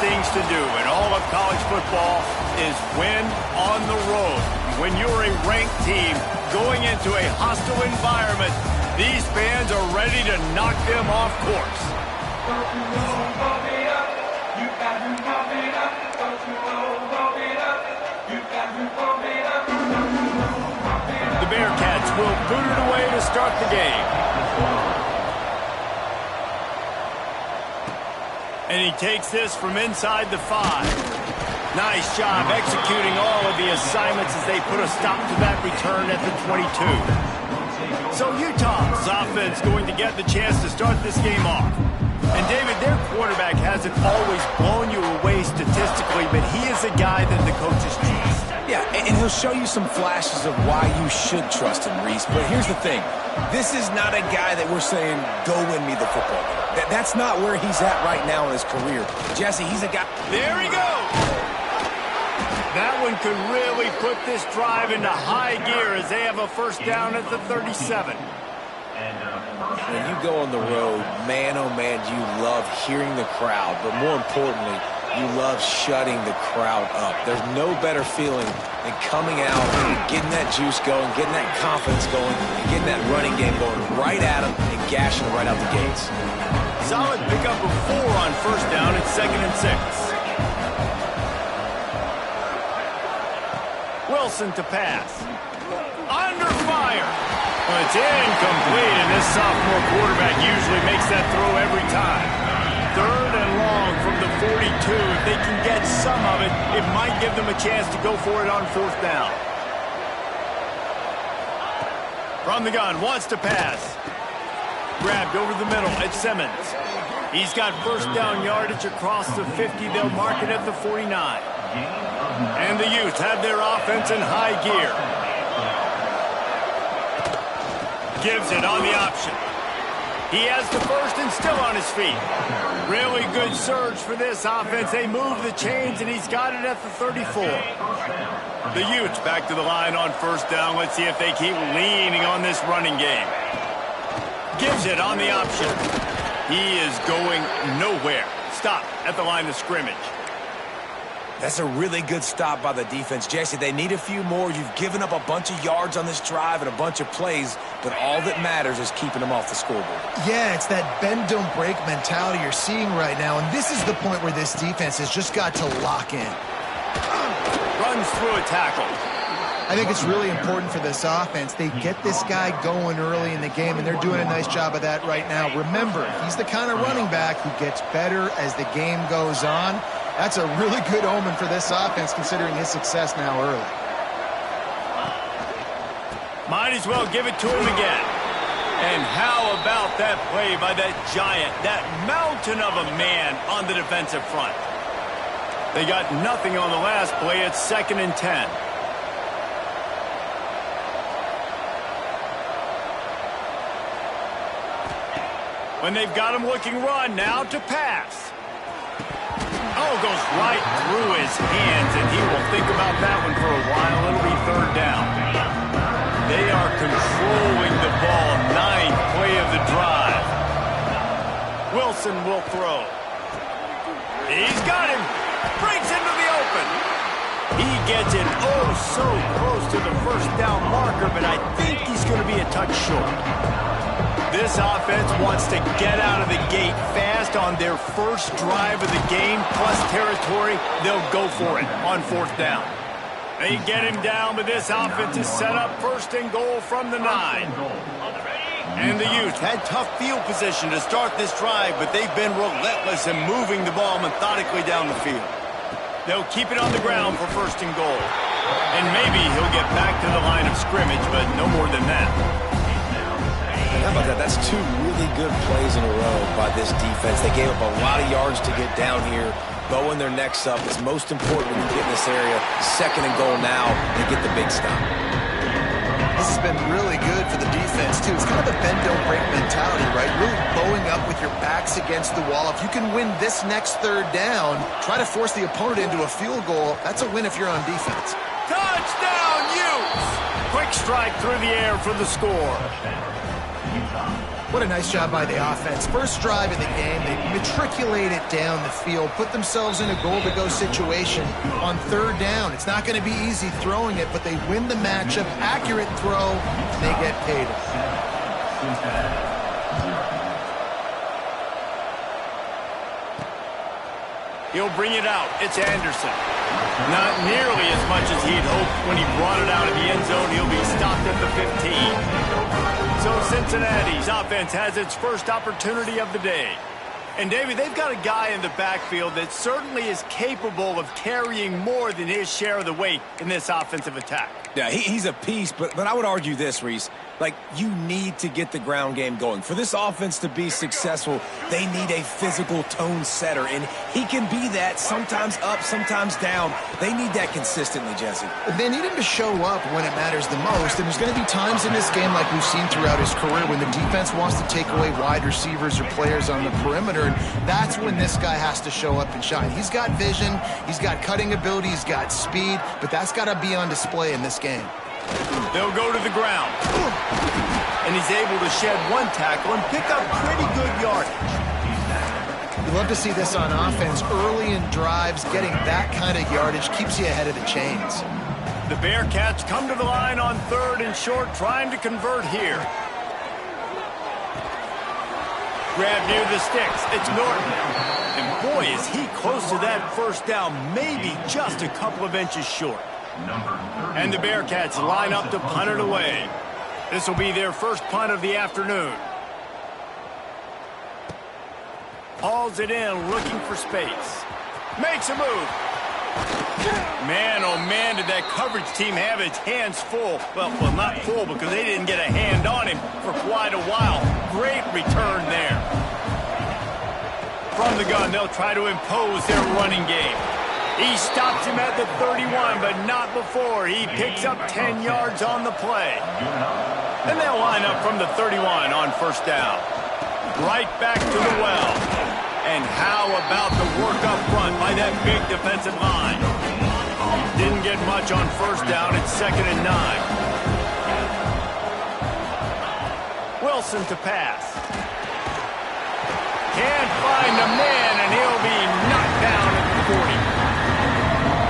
things to do in all of college football is win on the road. When you're a ranked team going into a hostile environment, these fans are ready to knock them off course. The Bearcats will boot it away to start the game. And he takes this from inside the 5. Nice job executing all of the assignments as they put a stop to that return at the 22. So Utah's offense going to get the chance to start this game off. And David, their quarterback hasn't always blown you away statistically, but he is a guy that the coaches trust. Yeah, and he'll show you some flashes of why you should trust him, Reese. But here's the thing. This is not a guy that we're saying, go win me the football game. That's not where he's at right now in his career. Jesse, he's a guy. There he goes. That one could really put this drive into high gear as they have a first down at the 37. When you go on the road, man, oh man, you love hearing the crowd. But more importantly, you love shutting the crowd up. There's no better feeling than coming out and getting that juice going, getting that confidence going, and getting that running game going right at them and gashing them right out the gates. Solid pickup of 4 on first down at 2nd and 6. Wilson to pass. Under fire. Well, it's incomplete, and this sophomore quarterback usually makes that throw every time. 3rd and long from the 42. If they can get some of it, it might give them a chance to go for it on 4th down. From the gun, wants to pass. Grabbed over the middle at Simmons. He's got first down yardage across the 50. They'll mark it at the 49. And the Utes have their offense in high gear. Gives it on the option. He has the first and still on his feet. Really good surge for this offense. They move the chains, and he's got it at the 34. The Utes back to the line on first down. Let's see if they keep leaning on this running game. Gives it on the option. He is going nowhere. Stop at the line of scrimmage. That's a really good stop by the defense. Jesse, they need a few more. You've given up a bunch of yards on this drive and a bunch of plays, but all that matters is keeping them off the scoreboard. Yeah, it's that bend, don't break mentality you're seeing right now, and this is the point where this defense has just got to lock in. Runs through a tackle. I think it's really important for this offense. They get this guy going early in the game, and they're doing a nice job of that right now. Remember, he's the kind of running back who gets better as the game goes on. That's a really good omen for this offense, considering his success now early. Might as well give it to him again. And how about that play by that giant, that mountain of a man on the defensive front? They got nothing on the last play. It's 2nd and 10. When they've got him looking run, now to pass. Oh, goes right through his hands, and he will think about that one for a while. It'll be 3rd down. They are controlling the ball. 9th play of the drive. Wilson will throw. He's got him. Breaks into the open. He gets it oh so close to the first down marker, but I think he's going to be a touch short. This offense wants to get out of the gate fast on their first drive of the game, plus territory. They'll go for it on 4th down. They get him down, but this offense is set up 1st and goal from the 9. And the Utes had tough field position to start this drive, but they've been relentless in moving the ball methodically down the field. They'll keep it on the ground for 1st and goal. And maybe he'll get back to the line of scrimmage, but no more than that. How about that? That's 2 really good plays in a row by this defense. They gave up a lot of yards to get down here. Bowing their necks up is most important when you get in this area. 2nd and goal now, they get the big stop. This has been really good for the defense, too. It's kind of the bend, don't break mentality, right? Really bowing up with your backs against the wall. If you can win this next 3rd down, try to force the opponent into a field goal. That's a win if you're on defense. Touchdown, Utes! Quick strike through the air for the score. What a nice job by the offense. First drive of the game, they matriculate it down the field, put themselves in a goal-to-go situation on third down. It's not going to be easy throwing it, but they win the matchup. Accurate throw, and they get paid. He'll bring it out. It's Anderson. Not nearly as much as he'd hoped when he brought it out of the end zone. He'll be stopped at the 15. So Cincinnati's offense has its first opportunity of the day. And, David, they've got a guy in the backfield that certainly is capable of carrying more than his share of the weight in this offensive attack. Yeah, he's a piece, but I would argue this, Reese. Like, you need to get the ground game going. For this offense to be successful, they need a physical tone setter, and he can be that, sometimes up, sometimes down. They need that consistently, Jesse. They need him to show up when it matters the most, and there's going to be times in this game like we've seen throughout his career when the defense wants to take away wide receivers or players on the perimeter, and that's when this guy has to show up and shine. He's got vision, he's got cutting ability, he's got speed, but that's got to be on display in this game. They'll go to the ground. And he's able to shed one tackle and pick up pretty good yardage. You love to see this on offense. Early in drives, getting that kind of yardage keeps you ahead of the chains. The Bearcats come to the line on third and short, trying to convert here. Grab near the sticks. It's Norton. And boy, is he close to that first down, maybe just a couple of inches short. And the Bearcats line up to punt it away. This will be their first punt of the afternoon. Hauls it in, looking for space. Makes a move. Man, oh man, did that coverage team have its hands full. Well, not full because they didn't get a hand on him for quite a while. Great return there. From the gun, they'll try to impose their running game. He stops him at the 31, but not before. He picks up 10 yards on the play. And they'll line up from the 31 on first down. Right back to the well. And how about the work up front by that big defensive line? Didn't get much on first down. It's 2nd and 9. Wilson to pass. Can't find a man, and he'll be knocked down at the 40.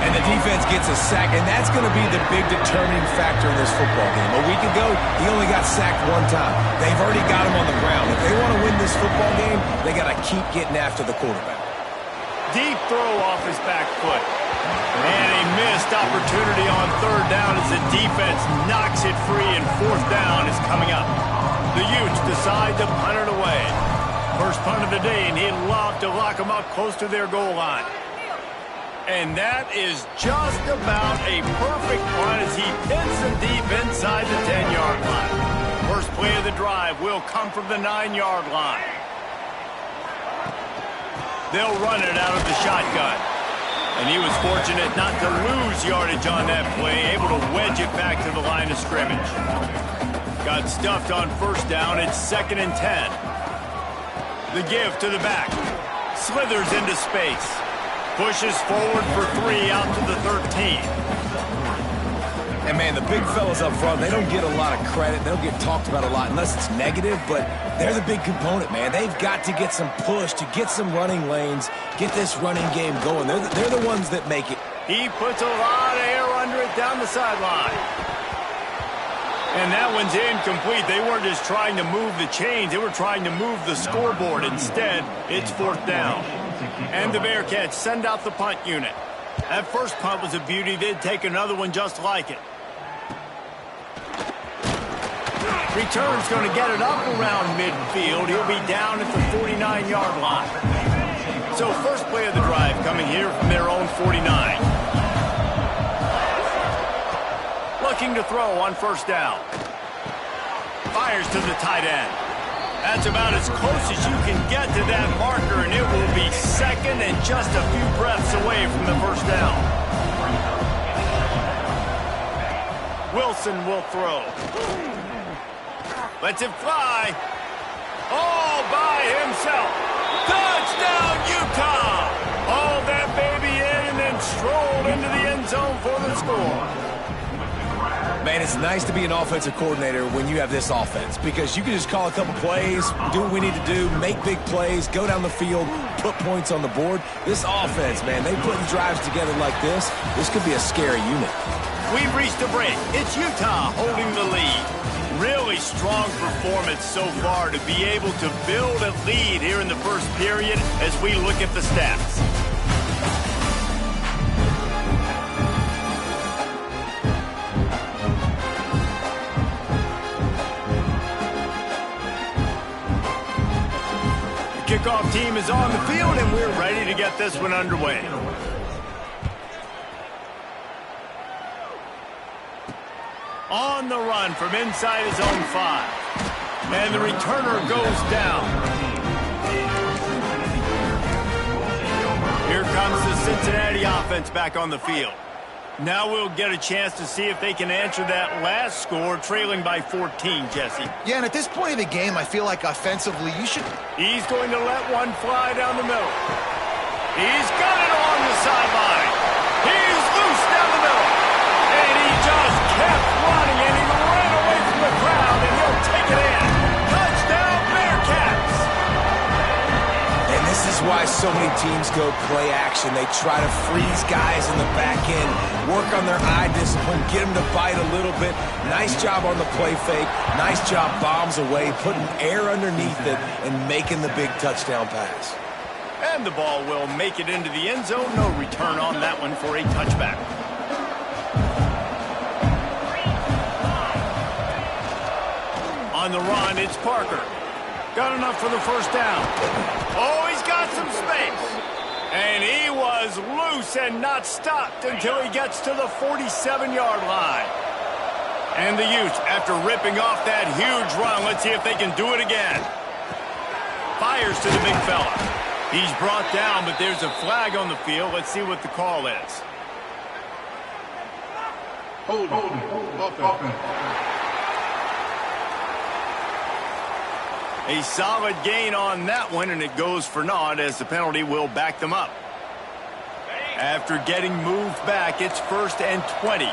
And the defense gets a sack, and that's going to be the big determining factor in this football game. A week ago, he only got sacked one time. They've already got him on the ground. If they want to win this football game, they got to keep getting after the quarterback. Deep throw off his back foot. And a missed opportunity on third down as the defense knocks it free, and fourth down is coming up. The Utes decide to punt it away. First punt of the day, and he'd love to lock them up close to their goal line. And that is just about a perfect punt as he pins them deep inside the 10-yard line. First play of the drive will come from the 9-yard line. They'll run it out of the shotgun. And he was fortunate not to lose yardage on that play, able to wedge it back to the line of scrimmage. Got stuffed on first down. It's 2nd and 10. The give to the back. Slithers into space. Pushes forward for 3 out to the 13. And, man, the big fellas up front, they don't get a lot of credit. They'll get talked about a lot unless it's negative, but they're the big component, man. They've got to get some push, to get some running lanes, get this running game going. They're the ones that make it. He puts a lot of air under it down the sideline. And that one's incomplete. They weren't just trying to move the chains. They were trying to move the scoreboard. Instead, it's fourth down. And the Bearcats send out the punt unit. That first punt was a beauty. They'd take another one just like it. Return's going to get it up around midfield. He'll be down at the 49-yard line. So first play of the drive coming here from their own 49. Looking to throw on first down. Fires to the tight end. That's about as close as you can get to that marker, and it will be 2nd and just a few breaths away from the first down. Wilson will throw. Lets it fly. All by himself. Touchdown, Utah! Hauled that baby in and then strolled into the end zone for the score. Man, it's nice to be an offensive coordinator when you have this offense because you can just call a couple plays, do what we need to do, make big plays, go down the field, put points on the board. This offense, man, they put drives together like this. This could be a scary unit. We've reached a break. It's Utah holding the lead. Really strong performance so far to be able to build a lead here in the first period as we look at the stats. Kickoff team is on the field, and we're ready to get this one underway. On the run from inside his own 5. And the returner goes down. Here comes the Cincinnati offense back on the field. Now we'll get a chance to see if they can answer that last score, trailing by 14, Jesse. Yeah, and at this point of the game, I feel like offensively, you should... He's going to let one fly down the middle. He's got it along the sideline. He's loose down the middle. And he just kept running, and he ran away from the crowd, and he'll take it in. Touchdown, Bearcats! And this is why so many teams go play action. They try to freeze guys in the back end, work on their eye discipline, get them to bite a little bit. Nice job on the play fake. Nice job bombs away, putting air underneath it and making the big touchdown pass. And the ball will make it into the end zone. No return on that one for a touchback. On the run, it's Parker. Got enough for the first down. Oh, he's got some space. And he was loose and not stopped until he gets to the 47-yard line. And the Utes, after ripping off that huge run, let's see if they can do it again. Fires to the big fella. He's brought down, but there's a flag on the field. Let's see what the call is. Hold. A solid gain on that one, and it goes for naught as the penalty will back them up. After getting moved back, it's 1st and 20.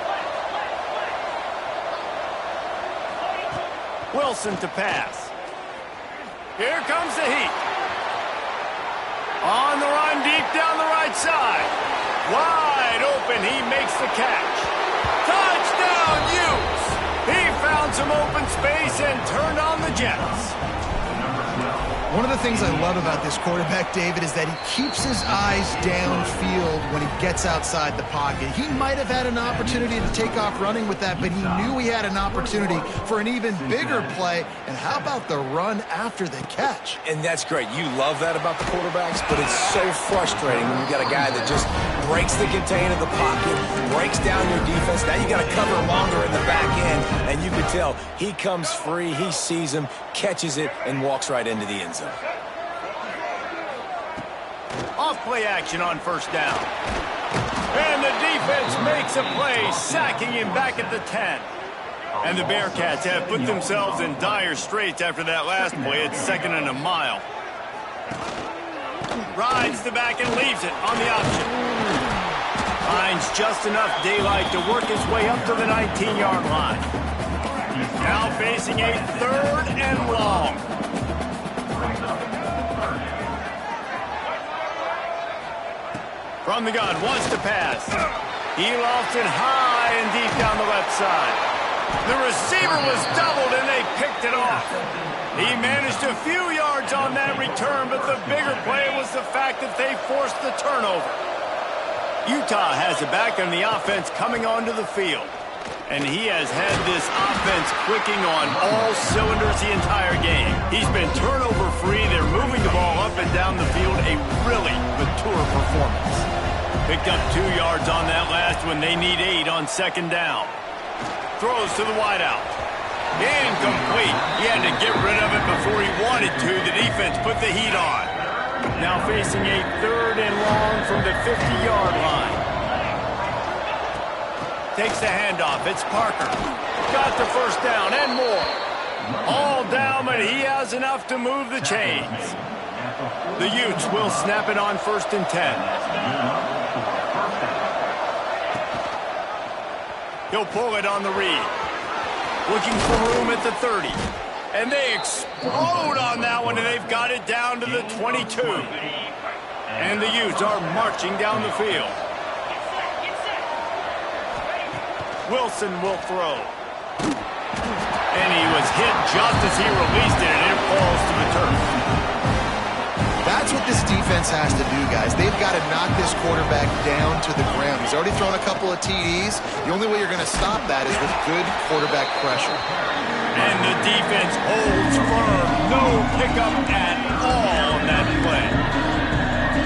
Wilson to pass. Here comes the heat. On the run, deep down the right side. Wide open, he makes the catch. Touchdown, Utes! He found some open space and turned on the Jets. One of the things I love about this quarterback, David, is that he keeps his eyes downfield when he gets outside the pocket. He might have had an opportunity to take off running with that, but he knew he had an opportunity for an even bigger play. And how about the run after the catch? And that's great. You love that about the quarterbacks, but it's so frustrating when you got a guy that just breaks the contain of the pocket, breaks down your defense. Now you got to cover longer in the back end, and you can tell he comes free, he sees him, catches it, and walks right into the end zone. Off play action on first down. And the defense makes a play, sacking him back at the 10. And the Bearcats have put themselves in dire straits after that last play. It's 2nd and a mile. Rides the back and leaves it on the option. Finds just enough daylight to work his way up to the 19-yard line. Now facing a 3rd and long. From the gun, wants to pass. He lofts it high and deep down the left side. The receiver was doubled and they picked it off. He managed a few yards on that return, but the bigger play was the fact that they forced the turnover. Utah has a back on the offense coming onto the field. And he has had this offense clicking on all cylinders the entire game. He's been turnover free. They're moving the ball up and down the field. A really mature performance. Picked up 2 yards on that last one. They need 8 on 2nd down. Throws to the wideout. Incomplete. He had to get rid of it before he wanted to. The defense put the heat on. Now facing a 3rd and long from the 50-yard line. Takes the handoff. It's Parker. Got the first down and more. All down, but he has enough to move the chains. The Utes will snap it on 1st and 10. He'll pull it on the read. Looking for room at the 30. And they explode on that one, and they've got it down to the 22. And the Utes are marching down the field. Wilson will throw. And he was hit just as he released it, and it falls to the turf. That's what this defense has to do, guys. They've got to knock this quarterback down to the ground. He's already thrown a couple of TDs. The only way you're going to stop that is with good quarterback pressure. And the defense holds firm. No pickup at all on that play.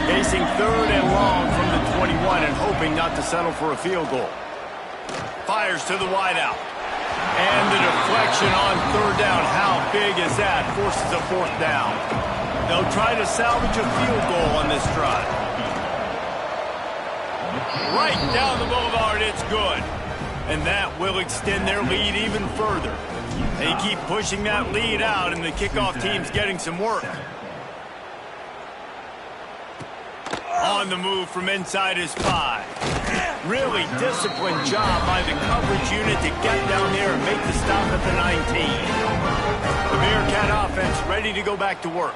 Facing 3rd and long from the 21 and hoping not to settle for a field goal. Fires to the wideout. And the deflection on 3rd down. How big is that? Forces a 4th down. They'll try to salvage a field goal on this drive. Right down the boulevard, it's good. And that will extend their lead even further. They keep pushing that lead out, and the kickoff team's getting some work. On the move from inside his 5. Really disciplined job by the coverage unit to get down there and make the stop at the 19. The Bearcat offense ready to go back to work.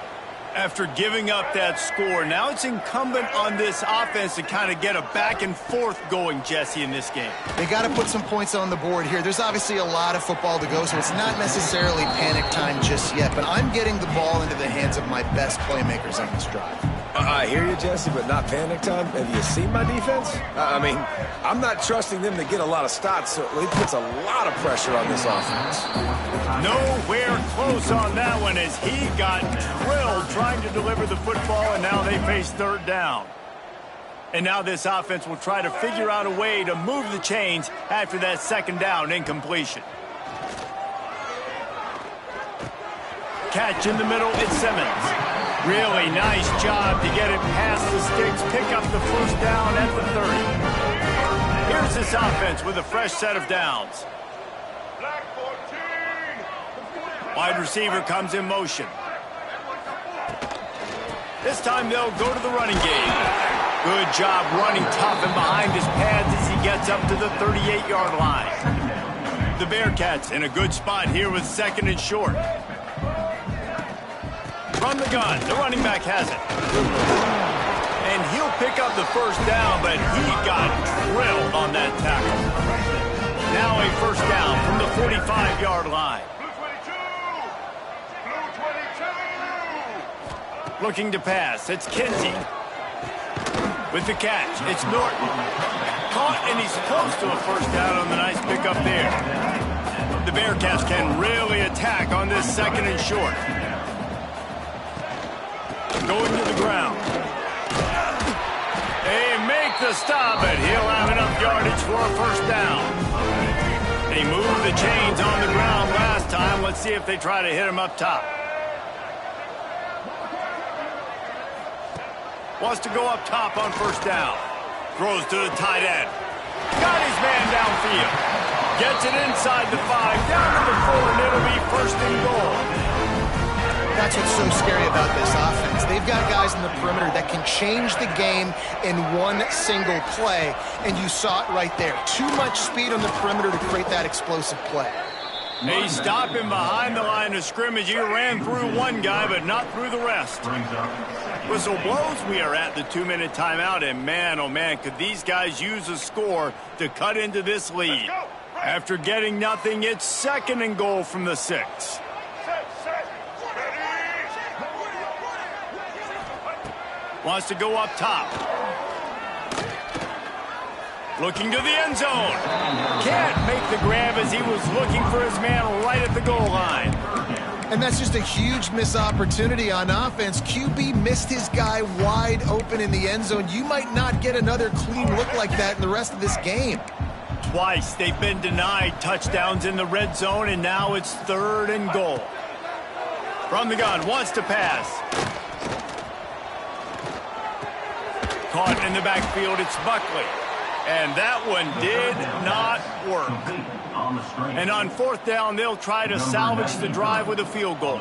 After giving up that score, now it's incumbent on this offense to kind of get a back and forth going, Jesse, in this game. They got to put some points on the board here. There's obviously a lot of football to go, so it's not necessarily panic time just yet, but I'm getting the ball into the hands of my best playmakers on this drive. I hear you, Jesse, but not panic time. Have you seen my defense? I mean, I'm not trusting them to get a lot of stops, so it puts a lot of pressure on this offense. Nowhere close on that one as he got drilled trying to deliver the football, and now they face 3rd down. And now this offense will try to figure out a way to move the chains after that 2nd down incompletion. Catch in the middle, it's Simmons. Really nice job to get it past the sticks, pick up the 1st down at the 30. Here's this offense with a fresh set of downs. Wide receiver comes in motion. This time they'll go to the running game. Good job running tough and behind his pads as he gets up to the 38-yard line. The Bearcats in a good spot here with 2nd and short. From the gun, the running back has it. And he'll pick up the 1st down, but he got drilled on that tackle. Now a 1st down from the 45-yard line. Looking to pass, it's Kinsey. With the catch, it's Norton. Caught, and he's close to a 1st down on the nice pickup there. The Bearcats can really attack on this 2nd and short. Going to the ground. They make the stop, but he'll have enough yardage for a 1st down. They moved the chains on the ground last time. Let's see if they try to hit him up top. Wants to go up top on 1st down. Throws to the tight end. Got his man downfield. Gets it inside the 5, down to the 4, and it'll be 1st and goal. That's what's so scary about this offense. They've got guys in the perimeter that can change the game in one single play, and you saw it right there. Too much speed on the perimeter to create that explosive play. They stop him behind the line of scrimmage. He ran through one guy, but not through the rest. Whistle blows. We are at the 2-minute timeout, and man, oh man, could these guys use a score to cut into this lead. After getting nothing, it's 2nd and goal from the 6. Wants to go up top. Looking to the end zone. Can't make the grab as he was looking for his man right at the goal line. And that's just a huge missed opportunity on offense. QB missed his guy wide open in the end zone. You might not get another clean look like that in the rest of this game. Twice they've been denied touchdowns in the red zone, and now it's 3rd and goal. From the gun, wants to pass. Caught in the backfield, it's Buckley. And that one did not work. And on 4th down, they'll try to salvage the drive with a field goal.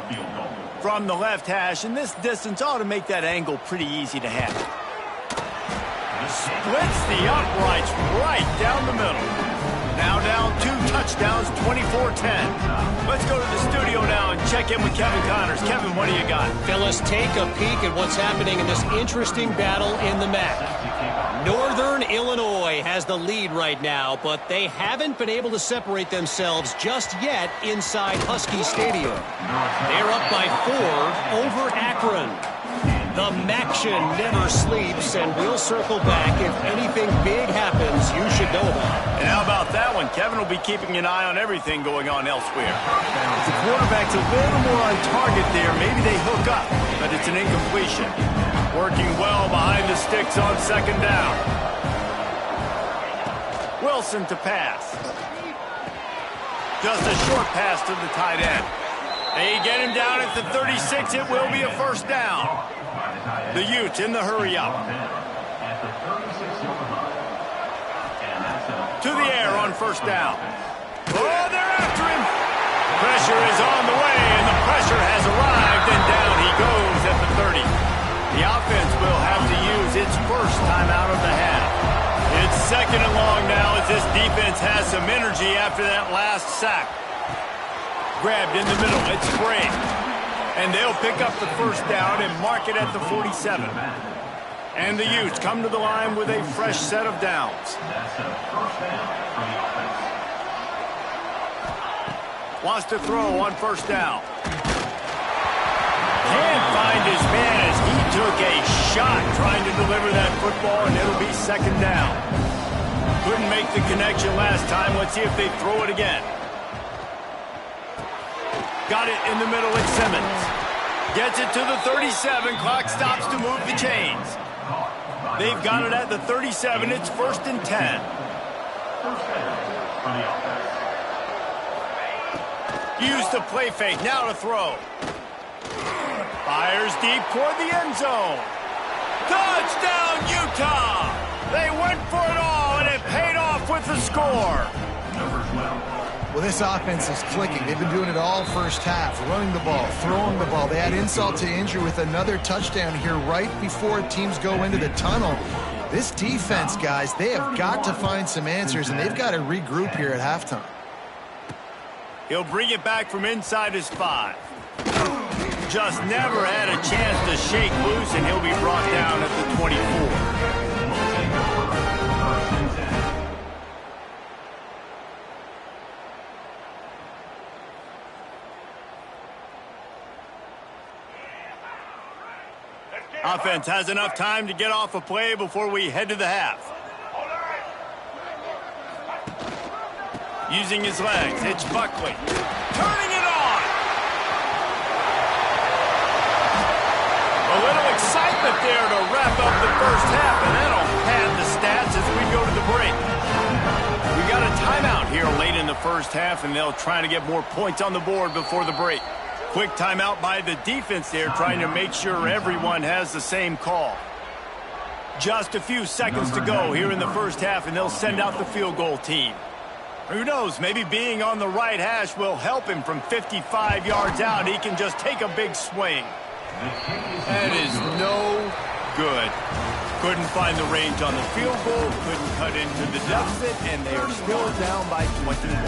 From the left hash, and this distance ought to make that angle pretty easy to handle. Splits the uprights right down the middle. Now down 2 touchdowns, 24-10. Let's go to the studio now and check in with Kevin Connors. Kevin, what do you got? Phyllis, take a peek at what's happening in this interesting battle in the MAC. Northern Illinois has the lead right now, but they haven't been able to separate themselves just yet inside Husky Stadium. They're up by 4 over Akron. The Maction never sleeps, and we'll circle back. If anything big happens, you should know about it. And how about that one? Kevin will be keeping an eye on everything going on elsewhere. The quarterback's a little more on target there. Maybe they hook up, but it's an incompletion. Working well behind the sticks on second down. Wilson to pass. Just a short pass to the tight end. They get him down at the 36. It will be a first down. The Utes in the hurry up. To the air on first down. Oh, they're after him. Pressure is on the way, and the pressure has arrived, and down he goes at the 30. The offense will have to use its first timeout of the half. It's second and long now as this defense has some energy after that last sack. Grabbed in the middle, it's Gray. And they'll pick up the first down and mark it at the 47. And the Utes come to the line with a fresh set of downs. Wants to throw on first down. Can't find his man as he took a shot trying to deliver that football, and it'll be second down. Couldn't make the connection last time. Let's see if they throw it again. Got it in the middle, it's Simmons. Gets it to the 37. Clock stops to move the chains. They've got it at the 37. It's first and 10. Use the play fake. Now to throw. Fires deep toward the end zone. Touchdown, Utah! They went for it all, and it paid off with the score. Well, this offense is clicking. They've been doing it all first half, running the ball, throwing the ball. They add insult to injury with another touchdown here right before teams go into the tunnel. This defense, guys, they have got to find some answers, and they've got to regroup here at halftime. He'll bring it back from inside his 5. Just never had a chance to shake loose, and he'll be brought down at the 24. Offense has enough time to get off a play before we head to the half. Using his legs, it's Buckley. Turning it on! A little excitement there to wrap up the first half, and that'll pad the stats as we go to the break. We got a timeout here late in the first half, and they'll try to get more points on the board before the break. Quick timeout by the defense there, trying to make sure everyone has the same call. Just a few seconds to go here in the first half, and they'll send out the field goal team. Who knows, maybe being on the right hash will help him from 55 yards out. He can just take a big swing. That is no good. Couldn't find the range on the field goal, couldn't cut into the deficit, and they are still down by 21.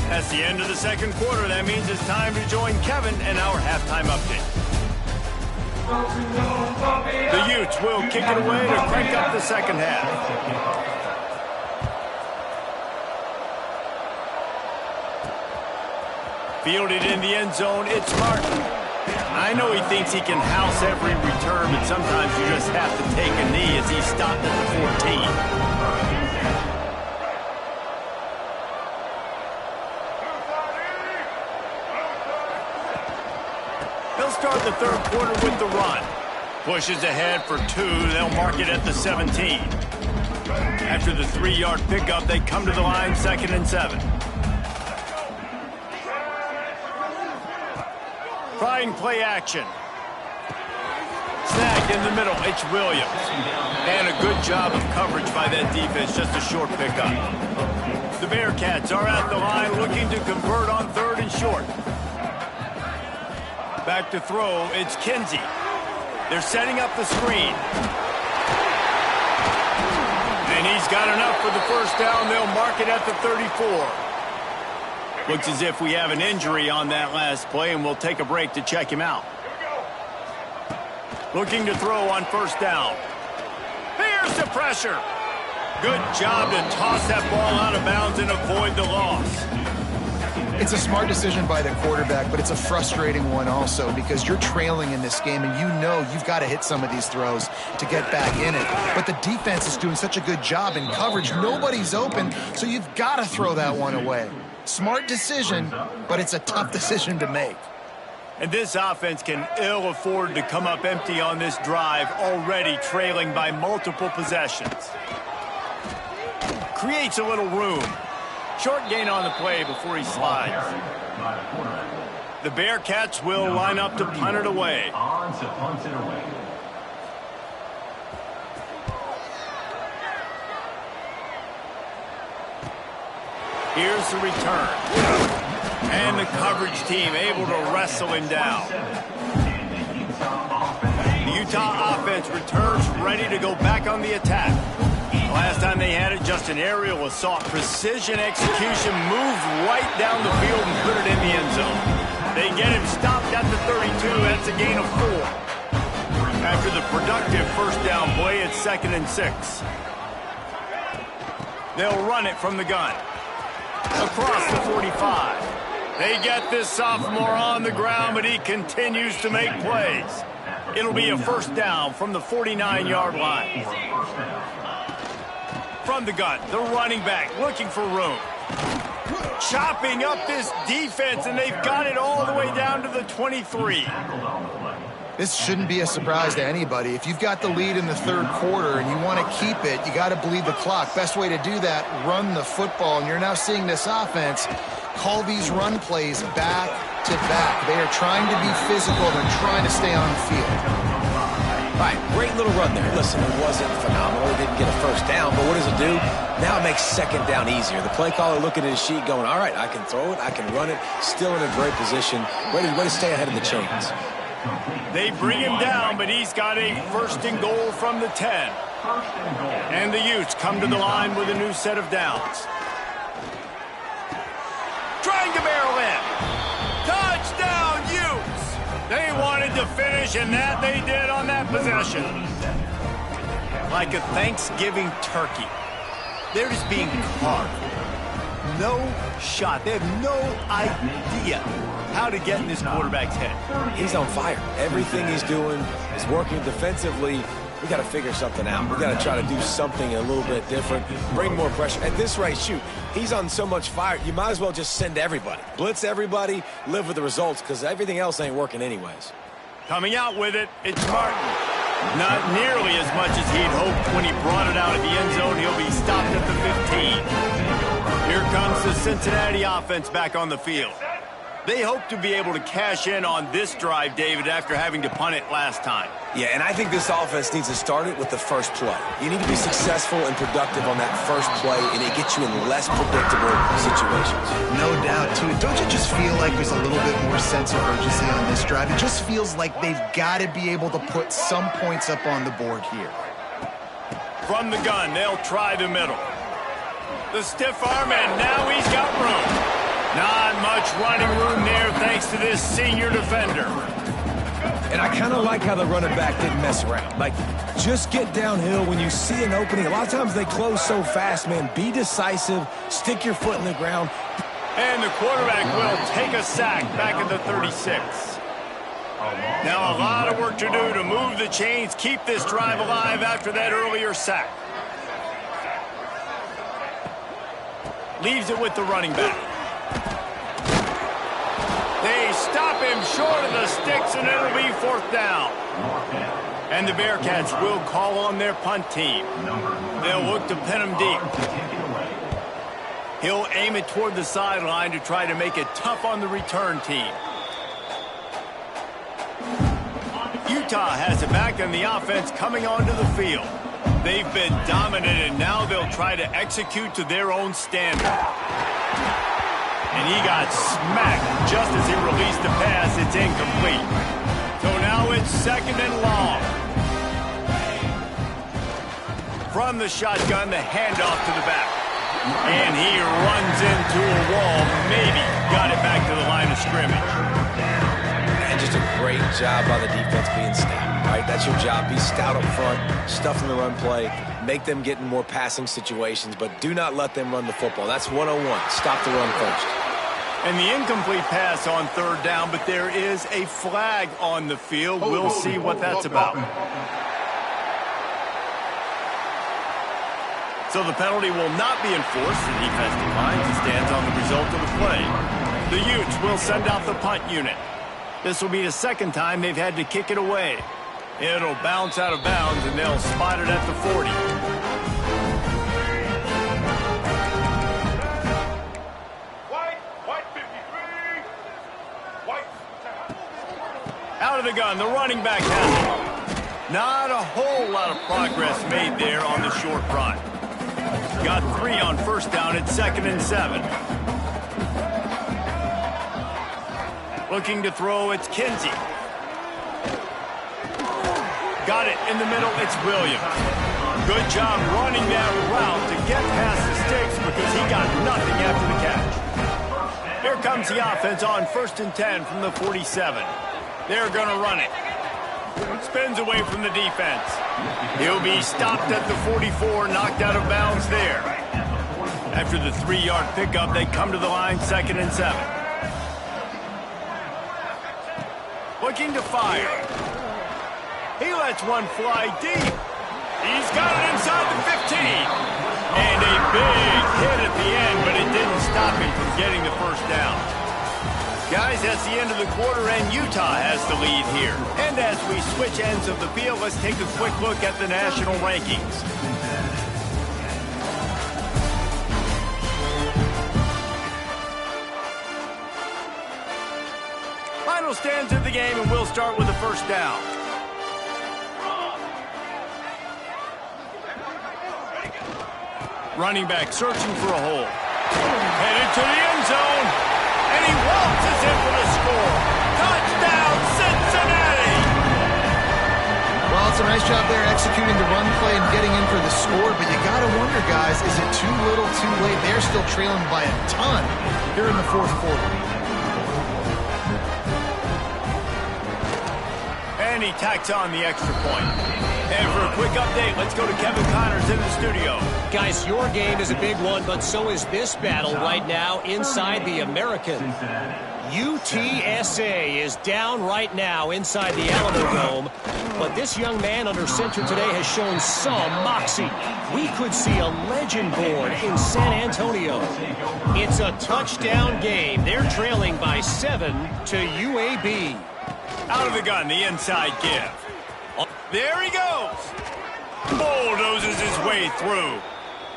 That's the end of the second quarter. That means it's time to join Kevin and our halftime update. The Utes will kick it away to crank up the second half. Fielded in the end zone, it's Martin. I know he thinks he can house every return, but sometimes you just have to take a knee as he stopped at the 14. They'll start the third quarter with the run. Pushes ahead for 2. They'll mark it at the 17. After the 3-yard pickup, they come to the line, 2nd and 7. Trying play action. Snagged in the middle, it's Williams. And a good job of coverage by that defense, just a short pickup. The Bearcats are at the line looking to convert on 3rd and short. Back to throw, it's Kinsey. They're setting up the screen. And And he's got enough for the first down. They'll mark it at the 34. Looks as if we have an injury on that last play, and we'll take a break to check him out. Looking to throw on first down. Here's the pressure. Good job to toss that ball out of bounds and avoid the loss. It's a smart decision by the quarterback, but it's a frustrating one also because you're trailing in this game and you know you've got to hit some of these throws to get back in it. But the defense is doing such a good job in coverage. Nobody's open, so you've got to throw that one away. Smart decision, but it's a tough decision to make. And this offense can ill afford to come up empty on this drive, already trailing by multiple possessions. Creates a little room. Short gain on the play before he slides. The Bearcats will line up to punt it away. Here's the return. And the coverage team able to wrestle him down. The Utah offense returns ready to go back on the attack. Last time they had it, just an aerial assault. Precision execution, moved right down the field and put it in the end zone. They get him stopped at the 32. That's a gain of 4. After the productive first down play, it's 2nd and 6. They'll run it from the gun. Across the 45. They get this sophomore on the ground, but he continues to make plays. It'll be a first down from the 49-yard line. From the gun, the running back looking for room. Chopping up this defense, and they've got it all the way down to the 23. This shouldn't be a surprise to anybody. If you've got the lead in the third quarter and you want to keep it, you got to bleed the clock. Best way to do that, run the football. And you're now seeing this offense call these run plays back to back. They are trying to be physical. They're trying to stay on the field. All right, great little run there. Listen, it wasn't phenomenal. He didn't get a first down, but what does it do? Now it makes second down easier. The play caller looking at his sheet going, all right, I can throw it, I can run it, still in a great position, ready to stay ahead of the chains. They bring him down, but he's got a first and goal from the 10. And the Utes come to the line with a new set of downs. Trying to barrel in. Touchdown, Utes! They wanted to finish, and that they did on that possession. Like a Thanksgiving turkey. They're just being carved. No shot. They have no idea how to get in this quarterback's head. He's on fire. Everything he's doing is working defensively. We got to figure something out. We got to try to do something a little bit different, bring more pressure. At this rate, shoot, he's on so much fire, you might as well just send everybody. Blitz everybody, live with the results, because everything else ain't working anyways. Coming out with it, it's Martin. Not nearly as much as he'd hoped when he brought it out of the end zone. He'll be stopped at the 15. Here comes the Cincinnati offense back on the field. They hope to be able to cash in on this drive, David, after having to punt it last time. Yeah, and I think this offense needs to start it with the first play. You need to be successful and productive on that first play, and it gets you in less predictable situations. No doubt, too. Don't you just feel like there's a little bit more sense of urgency on this drive? It just feels like they've got to be able to put some points up on the board here. From the gun, they'll try the middle. The stiff arm, and now he's got room. Not much running room there thanks to this senior defender. And I kind of like how the running back didn't mess around. Like, just get downhill when you see an opening. A lot of times they close so fast, man. Be decisive. Stick your foot in the ground. And the quarterback will take a sack back at the 36. Now a lot of work to do to move the chains, keep this drive alive after that earlier sack. Leaves it with the running back. They stop him short of the sticks, and it'll be fourth down. And the Bearcats will call on their punt team. They'll look to pin him deep. He'll aim it toward the sideline to try to make it tough on the return team. Utah has it back, and the offense coming onto the field. They've been dominant, and now they'll try to execute to their own standard. And he got smacked just as he released the pass. It's incomplete. So now it's second and long. from the shotgun, the handoff to the back. And he runs into a wall. Maybe got it back to the line of scrimmage. And just a great job by the defense being stout, right? That's your job. Be stout up front, stuff in the run play, make them get in more passing situations, but do not let them run the football. That's 101. Stop the run first. And the incomplete pass on third down, but there is a flag on the field. We'll see what that's about. So the penalty will not be enforced. The defense declines and stands on the result of the play. The Utes will send out the punt unit. This will be the second time they've had to kick it away. It'll bounce out of bounds, and they'll spot it at the 40. Out of the gun, the running back has it. Not a whole lot of progress made there on the short run. Got 3 on first down at 2nd and 7. Looking to throw, it's Kinsey. Got it in the middle, it's Williams. Good job running that route to get past the sticks because he got nothing after the catch. Here comes the offense on 1st and 10 from the 47. They're going to run it. Spins away from the defense. He'll be stopped at the 44, knocked out of bounds there. After the 3-yard pickup, they come to the line, 2nd and 7. Looking to fire. He lets one fly deep. He's got it inside the 15. And a big hit at the end, but it didn't stop him from getting the first down. Guys, that's the end of the quarter, and Utah has the lead here. And as we switch ends of the field, let's take a quick look at the national rankings. Final stands of the game, and we'll start with the first down. Running back searching for a hole. Headed to the end zone. And he waltzes in for the score. Touchdown, Cincinnati! Well, it's a nice job there executing the run play and getting in for the score, but you got to wonder, guys, is it too little, too late? They're still trailing by a ton here in the fourth quarter. And he tacks on the extra point. And for a quick update, let's go to Kevin Connors in the studio. Guys, your game is a big one, but so is this battle right now inside the American. UTSA is down right now inside the Alamo Dome, but this young man under center today has shown some moxie. We could see a legend born in San Antonio. It's a touchdown game. They're trailing by 7 to UAB. Out of the gun, the inside give. There he goes. Bulldozes his way through.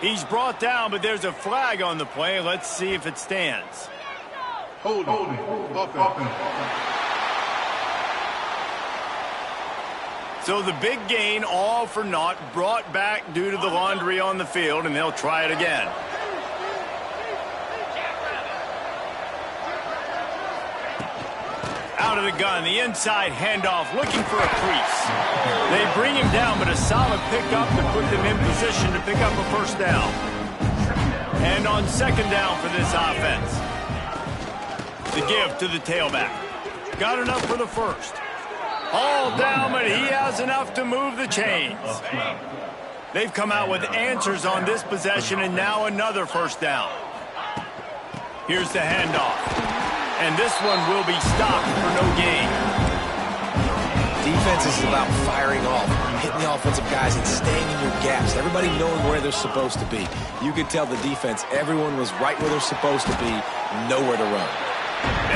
He's brought down, but there's a flag on the play. Let's see if it stands. Holding. So the big gain, all for naught, brought back due to the laundry on the field, and they'll try it again. Out of the gun, the inside handoff, looking for a crease. They bring him down, but a solid pickup to put them in position to pick up a first down. And on 2nd down for this offense. The give to the tailback. Got enough for the first. All down, but he has enough to move the chains. They've come out with answers on this possession, and now another first down. Here's the handoff. And this one will be stopped for no gain. Defense is about firing off, hitting the offensive guys and staying in your gaps. Everybody knowing where they're supposed to be. You could tell the defense, everyone was right where they're supposed to be, nowhere to run.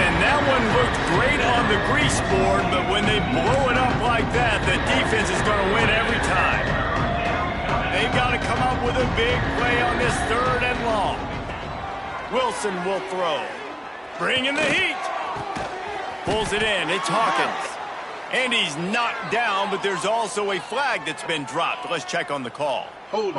And that one looked great on the grease board, but when they blow it up like that, the defense is going to win every time. They've got to come up with a big play on this 3rd and long. Wilson will throw. Bringing the heat. Pulls it in. It's Hawkins. And he's knocked down, but there's also a flag that's been dropped. Let's check on the call. Holding.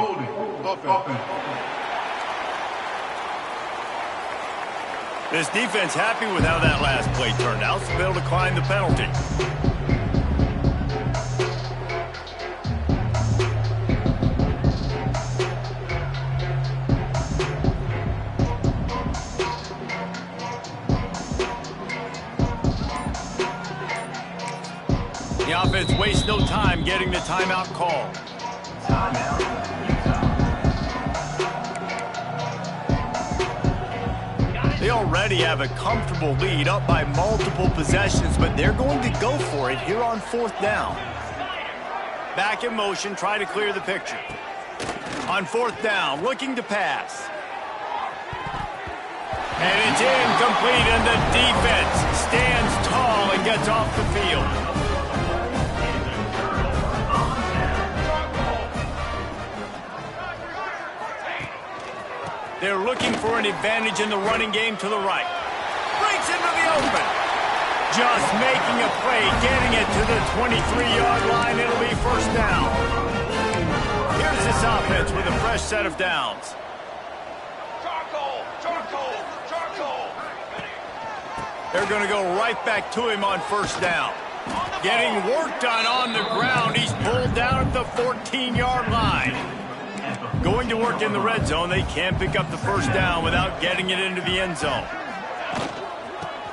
This defense happy with how that last play turned out, so they'll decline the penalty. time getting the timeout call. They already have a comfortable lead, up by multiple possessions, but they're going to go for it here on 4th down. Back in motion, try to clear the picture. On 4th down, looking to pass. And it's incomplete, and the defense stands tall and gets off the field. They're looking for an advantage in the running game to the right. Breaks into the open. Just making a play, getting it to the 23-yard line. It'll be 1st down. Here's this offense with a fresh set of downs. They're going to go right back to him on 1st down. Getting work done on the ground. He's pulled down at the 14-yard line. Going to work in the red zone. They can't pick up the 1st down without getting it into the end zone.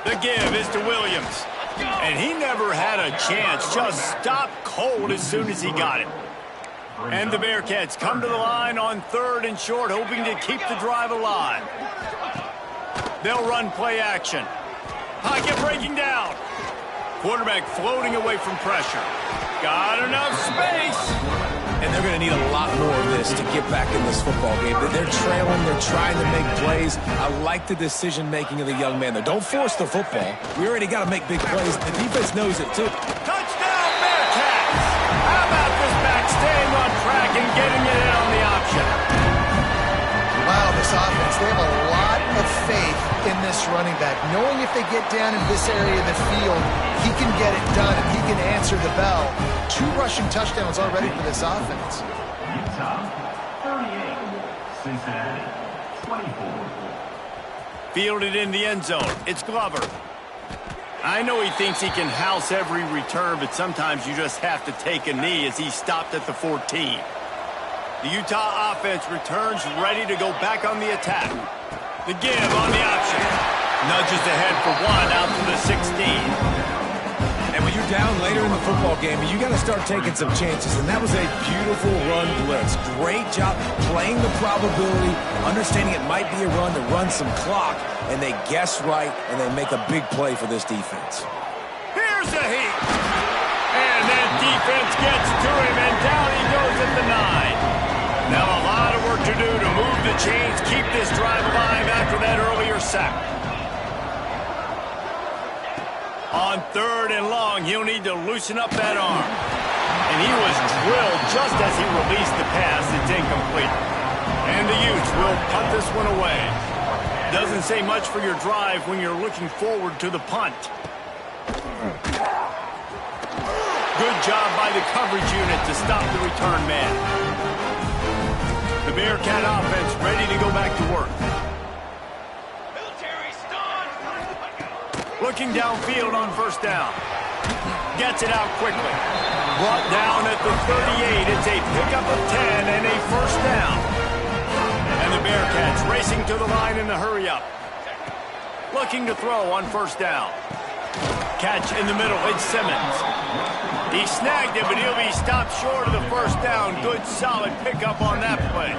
The give is to Williams. And he never had a chance. Just stopped cold as soon as he got it. And the Bearcats come to the line on 3rd and short, hoping to keep the drive alive. They'll run play action. Pocket breaking down. Quarterback floating away from pressure. Got enough space. And they're going to need a lot more of this to get back in this football game. They're trailing. They're trying to make plays. I like the decision-making of the young man there. Don't force the football. We already got to make big plays. The defense knows it, too. Touchdown, Bearcats! How about this back staying on track and getting it in on the option? Wow, this offense, they have a lot of faith in this running back. Knowing if they get down in this area of the field, he can get it done and he can answer the bell. 2 rushing touchdowns already for this offense. Utah, 38. Cincinnati, 24. Fielded in the end zone. It's Glover. I know he thinks he can house every return, but sometimes you just have to take a knee as he stopped at the 14. The Utah offense returns ready to go back on the attack. The give on the option. Nudges ahead for 1 out to the 16. And when you're down later in the football game, you got to start taking some chances. And that was a beautiful run blitz. Great job playing the probability, understanding it might be a run to run some clock. And they guess right, and they make a big play for this defense. Here's a heat. And that defense gets to him, and down he goes at the 9. Now a lot of work to do to move the chains, keep this drive alive after that earlier sack. On 3rd and long, he'll need to loosen up that arm. And he was drilled just as he released the pass. It's incomplete. And the Utes will punt this one away. Doesn't say much for your drive when you're looking forward to the punt. Good job by the coverage unit to stop the return man. The Bearcat offense ready to go back to work. Looking downfield on 1st down. Gets it out quickly. Brought down at the 38. It's a pickup of 10 and a 1st down. And the Bearcats racing to the line in the hurry-up. Looking to throw on 1st down. Catch in the middle. It's Simmons. He snagged it, but he'll be stopped short of the 1st down. Good, solid pickup on that play.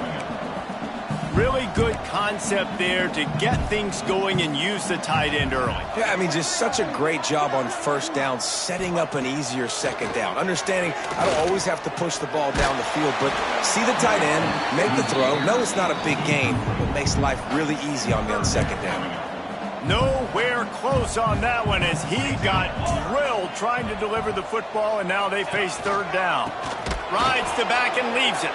Really good concept there to get things going and use the tight end early. Yeah, I mean, just such a great job on 1st down, setting up an easier 2nd down. Understanding I don't always have to push the ball down the field, but see the tight end, make the throw. No, it's not a big gain, but makes life really easy on me on 2nd down. Nowhere close on that one as he got drilled trying to deliver the football, and now they face 3rd down. Rides to back and leaves it.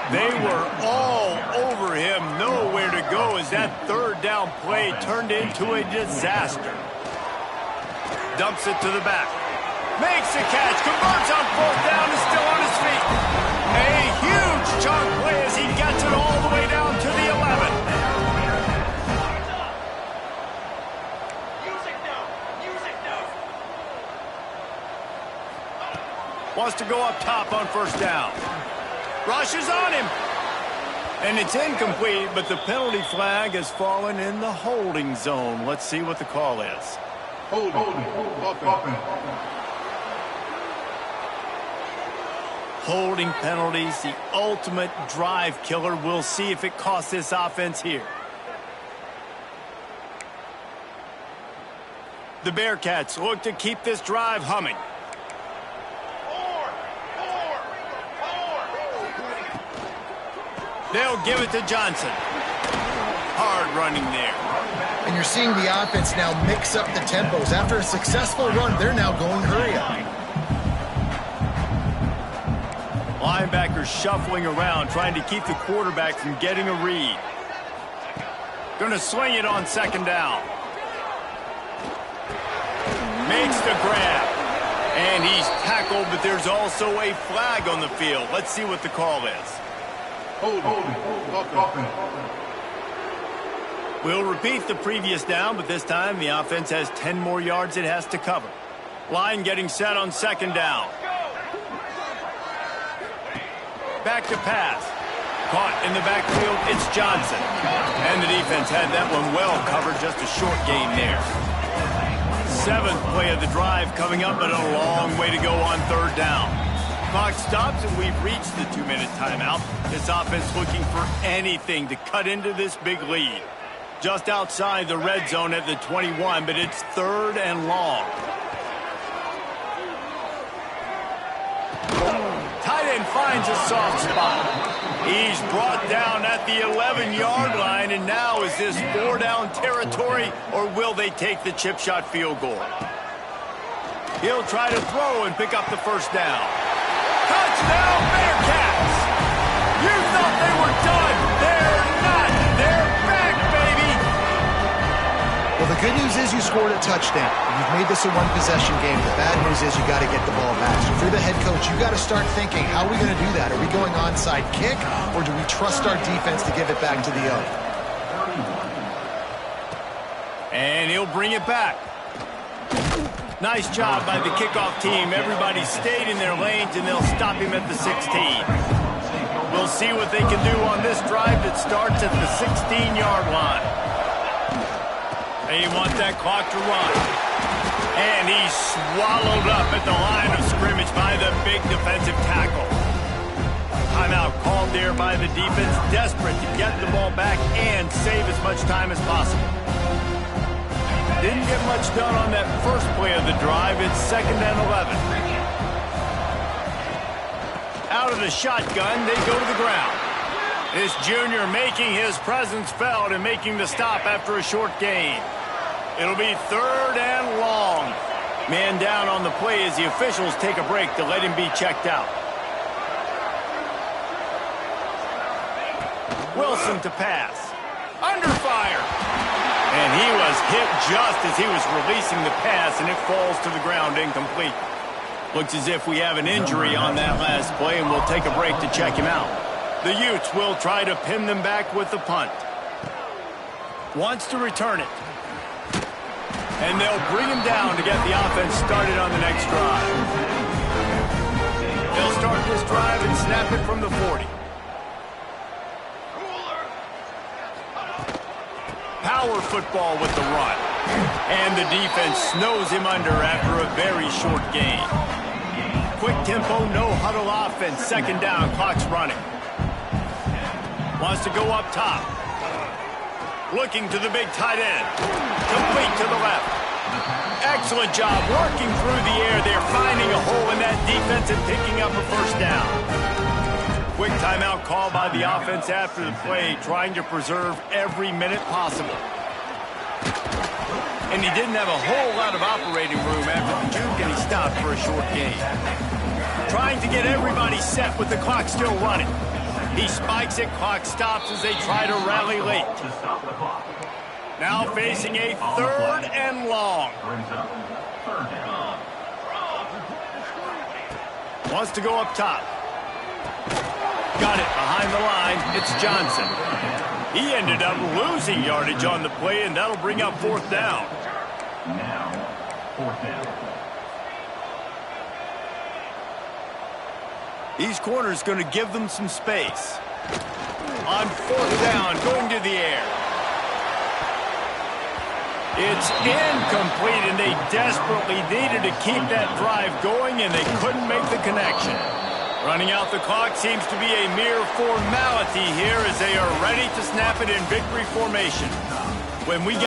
They were all over him, nowhere to go as that 3rd down play turned into a disaster. Dumps it to the back. Makes the catch, converts on 4th down, is still on his feet. A huge chunk play as he gets it all the way down to the 11. Wants to go up top on 1st down. Rushes on him. And it's incomplete, but the penalty flag has fallen in the holding zone. Let's see what the call is. Holding. Holding penalties, the ultimate drive killer. We'll see if it costs this offense here. The Bearcats look to keep this drive humming. They'll give it to Johnson. Hard running there. And you're seeing the offense now mix up the tempos. After a successful run, they're now going hurry up. Linebackers shuffling around, trying to keep the quarterback from getting a read. Going to swing it on second down. Makes the grab. And he's tackled, but there's also a flag on the field. Let's see what the call is. We'll repeat the previous down, but this time the offense has 10 more yards it has to cover. Line getting set on second down. Back to pass. Caught in the backfield, it's Johnson. And the defense had that one well covered, just a short gain there. 7th play of the drive coming up, but a long way to go on third down. Clock stops, and we've reached the 2-minute timeout. This offense looking for anything to cut into this big lead. Just outside the red zone at the 21, but it's 3rd and long. Tight end finds a soft spot. He's brought down at the 11-yard line, and now is this 4-down territory, or will they take the chip shot field goal? He'll try to throw and pick up the first down. Touchdown, Bearcats! You thought they were done. They're not. They're back, baby! Well, the good news is you scored a touchdown. You've made this a one-possession game. The bad news is you got to get the ball back. So if you're the head coach, you got to start thinking, how are we going to do that? Are we going onside kick, or do we trust our defense to give it back to the other? And he'll bring it back. Nice job by the kickoff team. Everybody stayed in their lanes, and they'll stop him at the 16. We'll see what they can do on this drive that starts at the 16-yard line. They want that clock to run. And he's swallowed up at the line of scrimmage by the big defensive tackle. Timeout called there by the defense, desperate to get the ball back and save as much time as possible. Didn't get much done on that first play of the drive. It's 2nd and 11. Out of the shotgun, they go to the ground. This junior making his presence felt and making the stop after a short gain. It'll be 3rd and long. Man down on the play as the officials take a break to let him be checked out. Wilson to pass. Under fire. And he was hit just as he was releasing the pass, and it falls to the ground incomplete. Looks as if we have an injury on that last play, and we'll take a break to check him out. The Utes will try to pin them back with the punt. Wants to return it. And they'll bring him down to get the offense started on the next drive. They'll start this drive and snap it from the 40. Power football with the run. And the defense snows him under after a very short gain. Quick tempo, no huddle offense. 2nd down, clock's running. Wants to go up top. Looking to the big tight end. Complete to the left. Excellent job working through the air. They're finding a hole in that defense and picking up a first down. Quick timeout call by the offense after the play, trying to preserve every minute possible. And he didn't have a whole lot of operating room after the juke, and he stopped for a short gain. Trying to get everybody set with the clock still running. He spikes it, clock stops as they try to rally late. Now facing a 3rd and long. Wants to go up top. Got it behind the line. It's Johnson. He ended up losing yardage on the play, and that'll bring up 4th down. Now, 4th down. These corners going to give them some space. On 4th down, going to the air. It's incomplete, and they desperately needed to keep that drive going, and they couldn't make the connection. Running out the clock seems to be a mere formality here as they are ready to snap it in victory formation. When we get